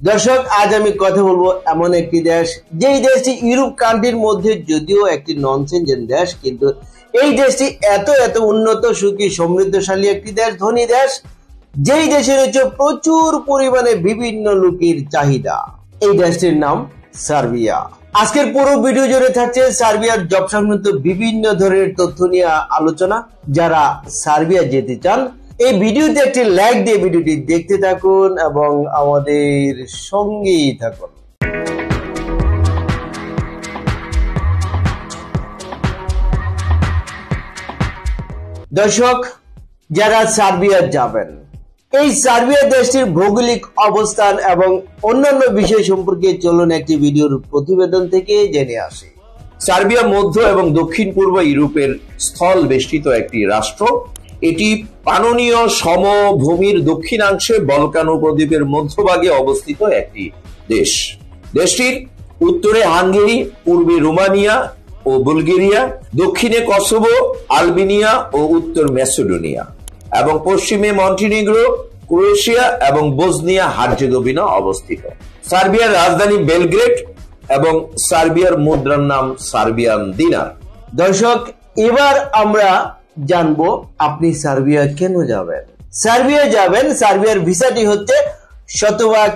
দর্শক, আজ আমি কথা বলবো এমন একটি দেশ, যেই দেশটি ইউরোপ কান্ট্রির মধ্যে যদিও একটি নন-সেনজেন দেশ, কিন্তু এই দেশটি এত এত উন্নত, সুখী, সমৃদ্ধশালী একটি দেশ, ধনী দেশ, যেই দেশের হচ্ছে প্রচুর পরিমাণে বিভিন্ন লোকের চাহিদা। এই দেশটির নাম সার্বিয়া। আজকের পুরো ভিডিও জুড়ে থাকছে সার্বিয়ার জব সংক্রান্ত বিভিন্ন ধরনের তথ্য নিয়ে আলোচনা। যারা সার্বিয়া যেতে চান, এই ভিডিওতে একটি লাইক দিয়ে ভিডিওটি দেখতে থাকুন এবং আমাদের সঙ্গেই থাকুন। দর্শক, যারা সার্বিয়া যাবেন, এই সার্বিয়া দেশটির ভৌগোলিক অবস্থান এবং অন্যান্য বিষয় সম্পর্কে চলুন একটি ভিডিওর প্রতিবেদন থেকে জেনে আসি। সার্বিয়া মধ্য এবং দক্ষিণ পূর্ব ইউরোপের স্থল বেষ্টিত একটি রাষ্ট্র। এটি পাননীয় সমভূমির দক্ষিণাংশে বলকান উপদ্বীপের মধ্যভাগে অবস্থিত একটি দেশ। দেশটির উত্তরে হাঙ্গেরি, পূর্বে রোমানিয়া ও বুলগেরিয়া, দক্ষিণে কসোভো, আলবেনিয়া ও উত্তর ম্যাসেডোনিয়া এবং পশ্চিমে মন্টিনিগ্রো, ক্রোয়েশিয়া এবং বসনিয়া হার্জেগোভিনা অবস্থিত। সার্বিয়ার রাজধানী বেলগ্রেড এবং সার্বিয়ার মুদ্রার নাম সার্বিয়ান দিনার। দর্শক, এবার আমরা জানবো আপনি সার্বিয়া কেন যাবেন। সার্বিয়া যাবেন, সার্বিয়ার ভিসাটি হচ্ছে শতভাগ